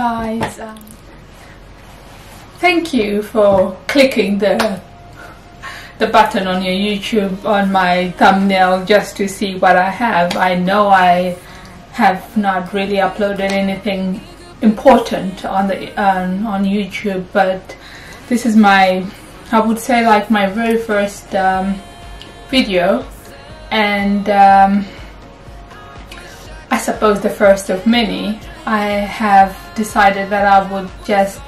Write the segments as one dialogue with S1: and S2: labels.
S1: guys, thank you for clicking the button on your YouTube on my thumbnail just to see what I have. I know I have not really uploaded anything important on the on YouTube, but this is my, I would say, like my very first video, and I suppose the first of many. I have decided that I would just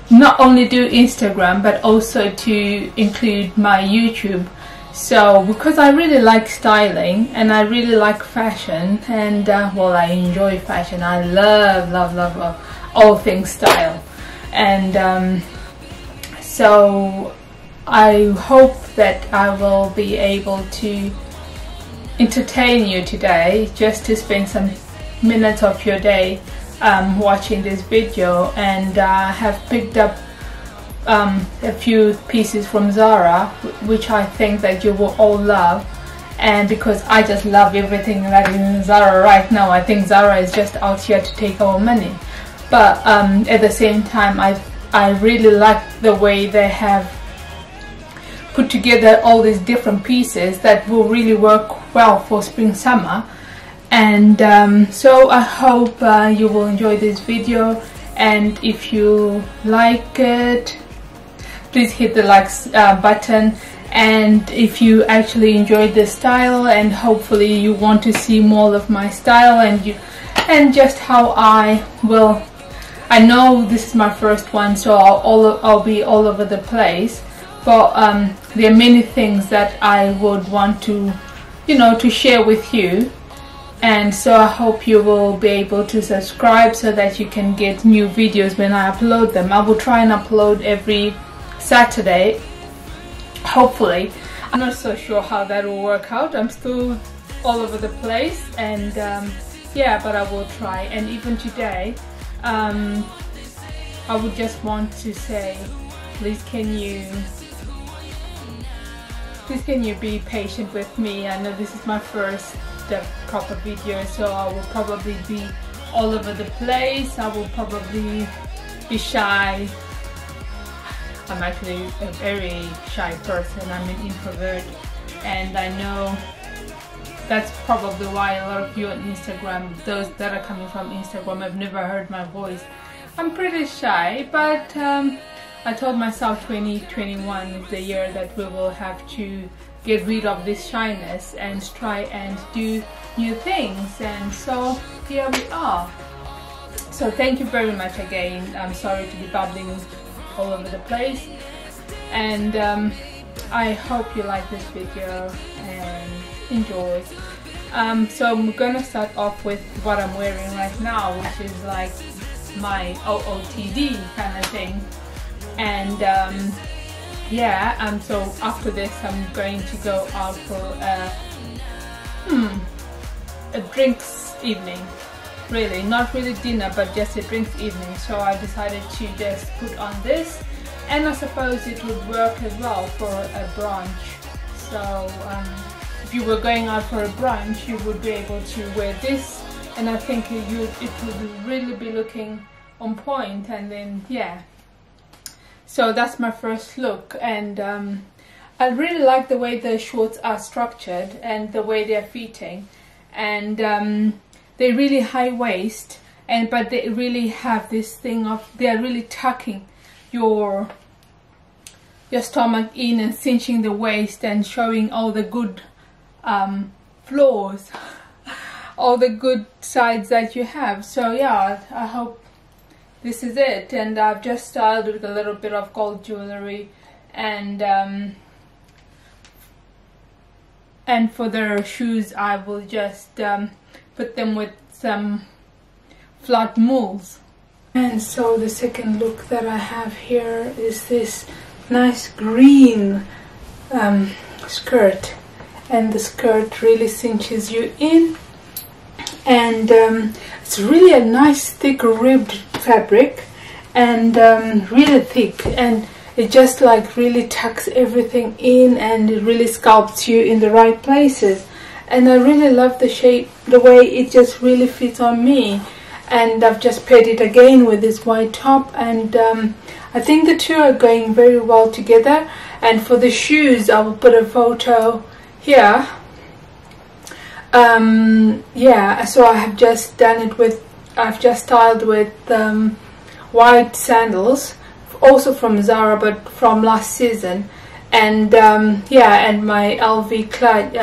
S1: not only do Instagram but also to include my YouTube. So because I really like styling and I really like fashion, and well, I enjoy fashion. I love all things style, and so I hope that I will be able to entertain you today, just to spend some minutes of your day watching this video. And I have picked up a few pieces from Zara which I think that you will all love, and because I just love everything that is in Zara right now. I think Zara is just out here to take our money, but at the same time I really like the way they have put together all these different pieces that will really work well for spring summer. And so I hope you will enjoy this video, and if you like it, please hit the like button. And if you actually enjoyed this style, and hopefully you want to see more of my style and just how I know this is my first one, so I'll be all over the place, but there are many things that I would want to, to share with you. And so I hope you will be able to subscribe so that you can get new videos when I upload them. I will try and upload every Saturday, hopefully. I'm not so sure how that will work out. I'm still all over the place, and yeah, but I will try. And even today, I would just want to say, please can you be patient with me. I know this is my first proper video, so I will probably be all over the place. I will probably be shy. I'm actually a very shy person. I'm an introvert, and I know that's probably why a lot of you on Instagram, those that are coming from Instagram, have never heard my voice. I'm pretty shy, but I told myself 2021 is the year that we will have to get rid of this shyness and try and do new things, and so here we are. So thank you very much again. I'm sorry to be babbling all over the place, and I hope you like this video and enjoy. So I'm gonna start off with what I'm wearing right now, which is like my OOTD kind of thing. And yeah, so after this I'm going to go out for a drinks evening. Really, not really dinner, but just a drinks evening. So I decided to just put on this, and I suppose it would work as well for a brunch. So if you were going out for a brunch, you would be able to wear this, and I think it would really be looking on point. And then yeah, so that's my first look, and I really like the way the shorts are structured and the way they're fitting, and they're really high waist, but they really have this thing of, they're really tucking your stomach in and cinching the waist and showing all the good flaws, all the good sides that you have. So yeah, I hope this is it. And I've just styled with a little bit of gold jewelry, and for the shoes I will just put them with some flat moles. And so the second look that I have here is this nice green skirt, and the skirt really cinches you in, and it's really a nice thick ribbed fabric, and really thick, and it just like really tucks everything in, and it really sculpts you in the right places. and I really love the shape, the way it just really fits on me. And I've just paired it again with this white top, and I think the two are going very well together. And for the shoes, I will put a photo here. Yeah, so I have just done it with, I've just styled with white sandals, also from Zara but from last season, and yeah, and my LV clutch,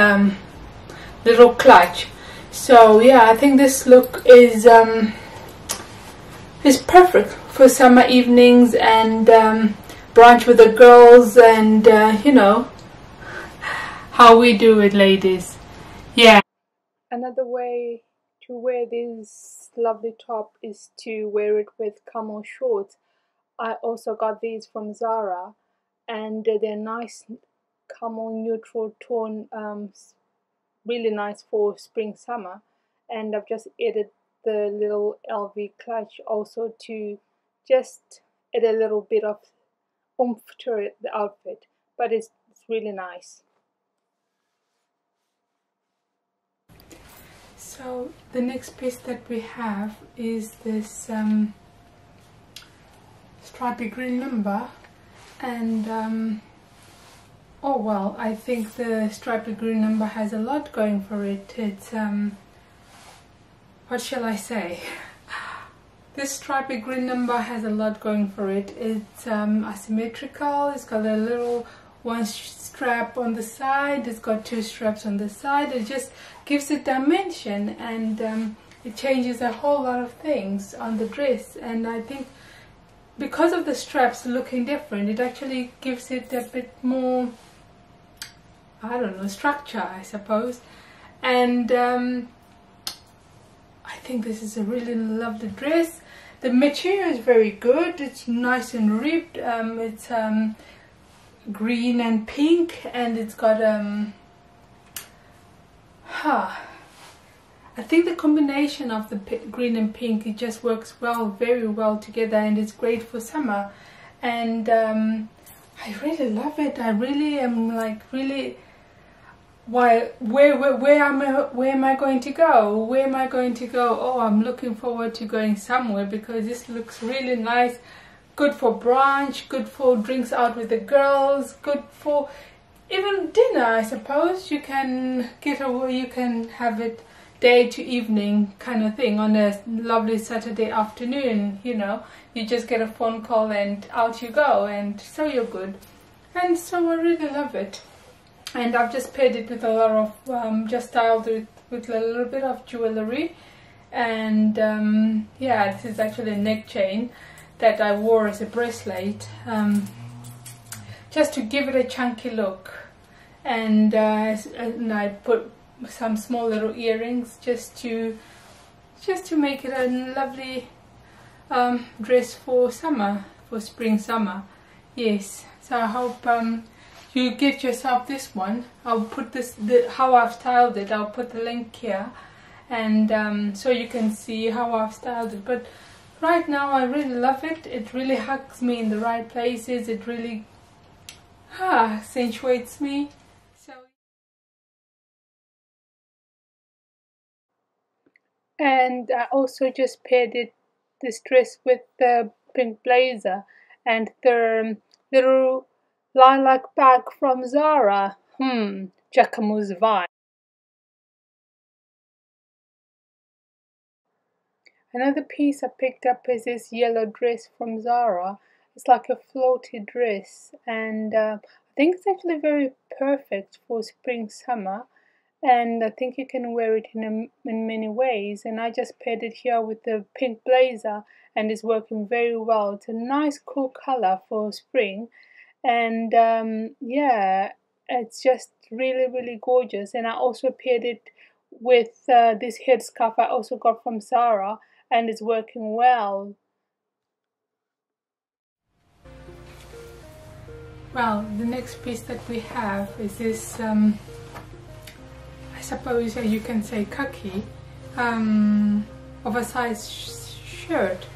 S1: little clutch. So yeah, I think this look is perfect for summer evenings and brunch with the girls, and you know how we do it, ladies. Yeah. Another way to wear this lovely top is to wear it with camel shorts. I also got these from Zara, and they're nice camel neutral tone, really nice for spring summer. And I've just added the little LV clutch also to just add a little bit of oomph to it, the outfit, but it's really nice. So the next piece that we have is this stripy green number, and oh well, I think the stripy green number has a lot going for it. It's what shall I say? This stripy green number has a lot going for it. It's asymmetrical. It's got a little one strap on the side. It's got two straps on the side. It just gives it dimension, and it changes a whole lot of things on the dress. And I think because of the straps looking different, it actually gives it a bit more, I don't know, structure, I suppose. And I think this is a really lovely dress. The material is very good. It's nice and ribbed. It's green and pink, and it's got I think the combination of the green and pink, it just works well, very well together, and it's great for summer. And I really love it. I really am like really, where am I going to go? Where am I going to go? Oh, I'm looking forward to going somewhere, because this looks really nice. Good for brunch, good for drinks out with the girls, good for even dinner, I suppose. You can get away, you can have it day to evening kind of thing on a lovely Saturday afternoon, you know. You just get a phone call and out you go, and so you're good. And so I really love it. And I've just paired it with a lot of, just styled it with a little bit of jewellery. And yeah, this is actually a neck chain that I wore as a bracelet, just to give it a chunky look. And I put some small little earrings just to make it a lovely dress for summer, for spring summer. Yes, so I hope you get yourself this one. I'll put this, how I've styled it, I'll put the link here, and so you can see how I've styled it. But right now I really love it. It really hugs me in the right places. It really accentuates me. So, and I also just paired this dress with the pink blazer and the little lilac bag from Zara. Jacquemus vibe. Another piece I picked up is this yellow dress from Zara. It's like a floaty dress, and I think it's actually very perfect for spring summer, and I think you can wear it in many ways. And I just paired it here with the pink blazer, and it's working very well. It's a nice cool color for spring, and yeah, it's just really gorgeous. And I also paired it with this headscarf I also got from Zara, and it's working well. Well, the next piece that we have is this, I suppose you can say khaki, oversized shirt.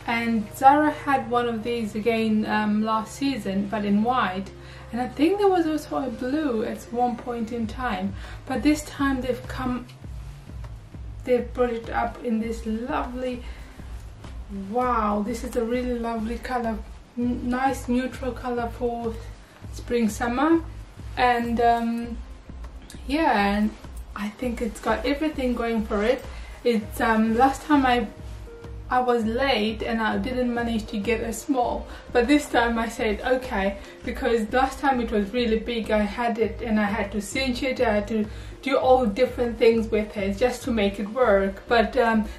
S1: And Zara had one of these again last season, but in white, and I think there was also a blue at one point in time, but this time they've brought it up in this lovely, wow, this is a really lovely color, nice neutral color for spring summer. And yeah, and I think it's got everything going for it. It's last time I was late and I didn't manage to get a small, but this time I said okay, because last time it was really big. I had it and I had to cinch it, I had to do all different things with it just to make it work. But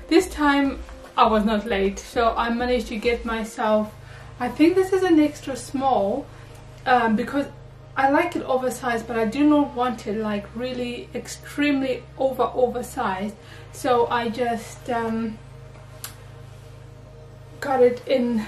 S1: this time I was not late, so I managed to get myself, I think this is an extra small, because I like it oversized, but I do not want it like really extremely oversized. So I just got it in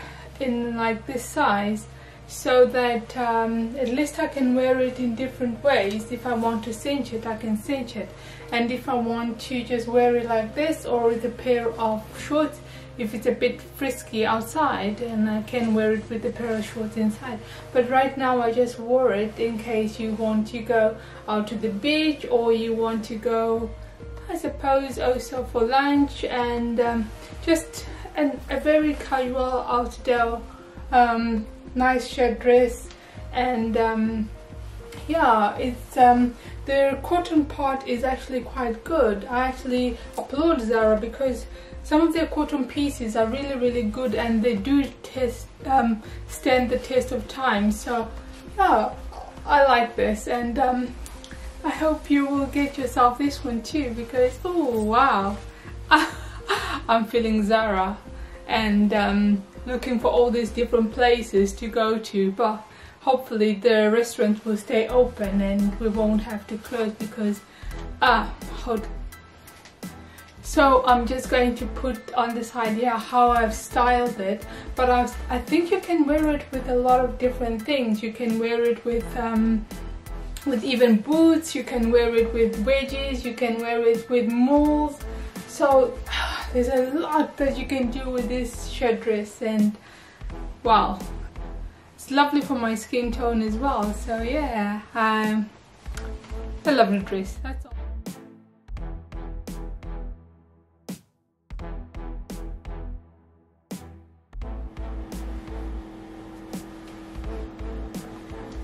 S1: like this size, so that at least I can wear it in different ways. If I want to cinch it, I can cinch it, and if I want to just wear it like this or with a pair of shorts, if it's a bit frisky outside, and I can wear it with a pair of shorts inside. But right now I just wore it in case you want to go out to the beach, or you want to go, I suppose, also for lunch, and just a very casual outdoor nice shirt dress. And yeah, it's the cotton part is actually quite good. I actually applaud Zara, because some of their cotton pieces are really good, and they do stand the test of time. So yeah, I like this, and I hope you will get yourself this one too, because oh wow, I'm feeling Zara, and looking for all these different places to go to, but hopefully the restaurant will stay open and we won't have to close, because hold. So I'm just going to put on the side here how I've styled it, but I think you can wear it with a lot of different things. You can wear it with even boots, you can wear it with wedges, you can wear it with mules. So there's a lot that you can do with this shirt dress, and wow, it's lovely for my skin tone as well. So yeah, a lovely dress, that's all.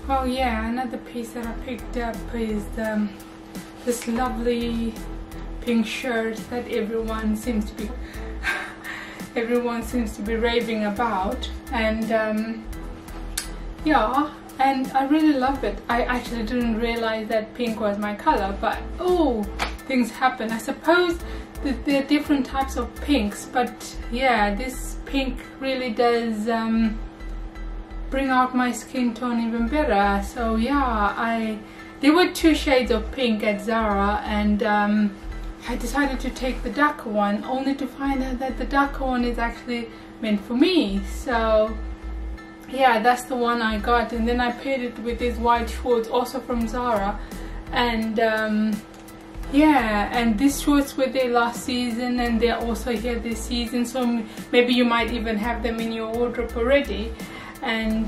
S1: Oh yeah, another piece that I picked up is this lovely pink shirt that everyone seems to be raving about, and yeah, and I really love it. I actually didn't realize that pink was my color, but oh, things happen. I suppose that there are different types of pinks, but yeah, this pink really does bring out my skin tone even better. So yeah, there were two shades of pink at Zara, and I decided to take the darker one, only to find out that the darker one is actually meant for me. So yeah, that's the one I got, and then I paired it with these white shorts also from Zara, and yeah, and these shorts were there last season and they're also here this season, so maybe you might even have them in your wardrobe already. And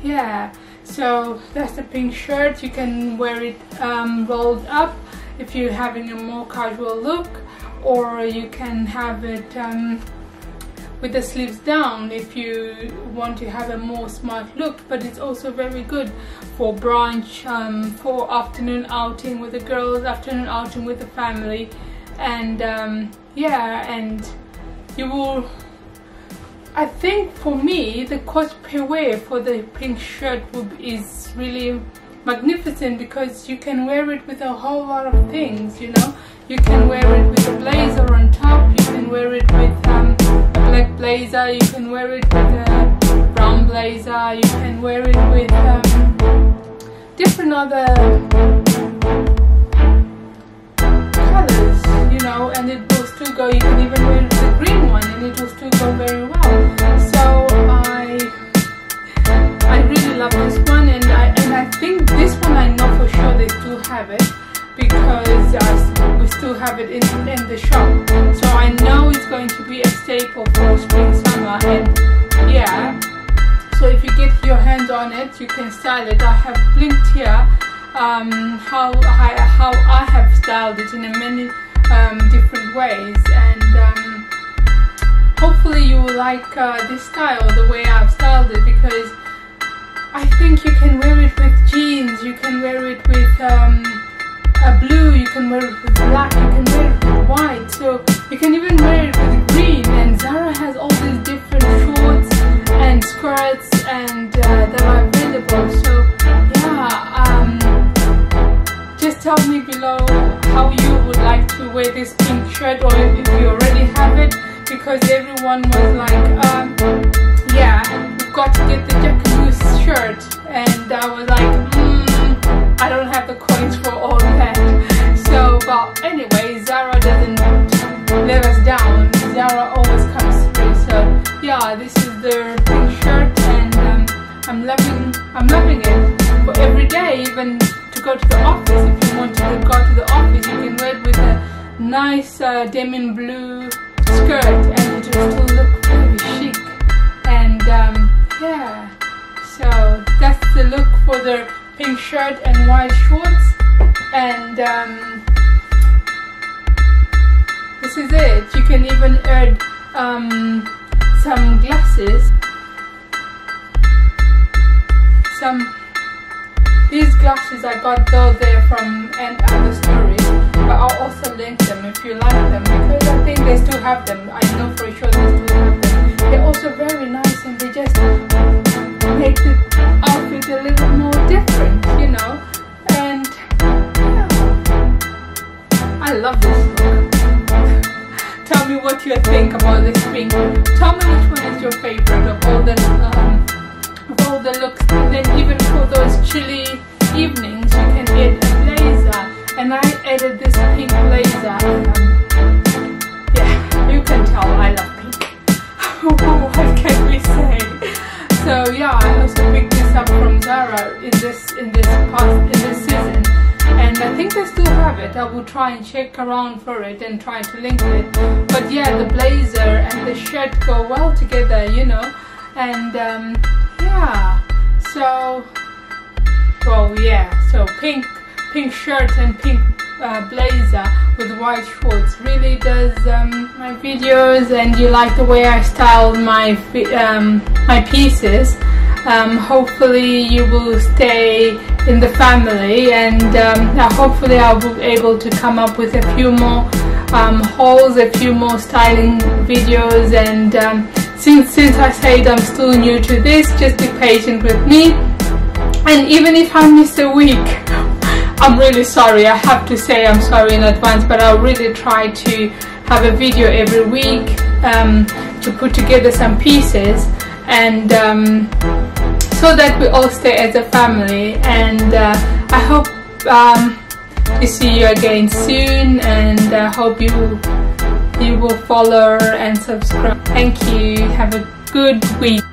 S1: yeah, so that's the pink shirt. You can wear it rolled up if you're having a more casual look, or you can have it with the sleeves down if you want to have a more smart look. But it's also very good for brunch, for afternoon outing with the girls, afternoon outing with the family, and yeah, and you will, I think for me the cost per wear for the pink shirt is really magnificent, because you can wear it with a whole lot of things, you know. You can wear it with a blazer on top, you can wear it with a black blazer, you can wear it with a brown blazer, you can wear it with different other colors, you know, and it will still go. You can even wear it with a green one and it will still go very well. So I really love this one, and I think this one I know for sure they still have it, because we still have it in the shop. So I know it's going to be a staple for spring summer, and yeah, so if you get your hands on it, you can style it. I have linked here how I have styled it in many different ways, and hopefully you will like this style, the way I've styled it, because I think you can wear it with jeans, you can wear it with a blue, you can wear it with black, you can wear it with white, so you can even wear it with green. And Zara has all these different shorts and skirts and that are available. So yeah, just tell me below how you would like to wear this pink shirt, or if you already have it, because everyone was like, yeah, you've got to get the 𝐥𝐤𝐤𝐞 shirt, and I was like, I don't have the coins for all that. So, but anyway, Zara doesn't let us down. Zara always comes through. So yeah, this is their pink shirt, and I'm loving it for every day, even to go to the office. If you want to go to the office, you can wear it with a nice denim blue skirt, and it will still look very chic. And yeah, so that's the look for the pink shirt and white shorts, and this is it. You can even add some glasses. These glasses, I got those there from other stories, but I'll also link them if you like them, because I think they still have them. I know for sure they still have them. They're also very nice, and they just make the outfit a little more different, you know. And yeah, I love this look. Tell me what you think about this pink. Tell me which one is your favorite of all the looks. And then even for those chilly evenings, you can add a blazer, and I added this pink blazer. Yeah, you can tell I love pink. What can we say? So yeah, I also picked this up from Zara in this season, and I think they still have it. I will try and check around for it and try to link it. But yeah, the blazer and the shirt go well together, you know. And yeah, so well, yeah, so pink shirt and pink blazer with white shorts really does my videos, and you like the way I styled my pieces. Hopefully you will stay in the family, and hopefully I'll be able to come up with a few more hauls, a few more styling videos. And since I said I'm still new to this, just be patient with me. And even if I miss a week, I'm really sorry. I have to say I'm sorry in advance, but I'll really try to have a video every week to put together some pieces, and so that we all stay as a family. And I hope to see you again soon, and I hope you will follow and subscribe. Thank you. Have a good week.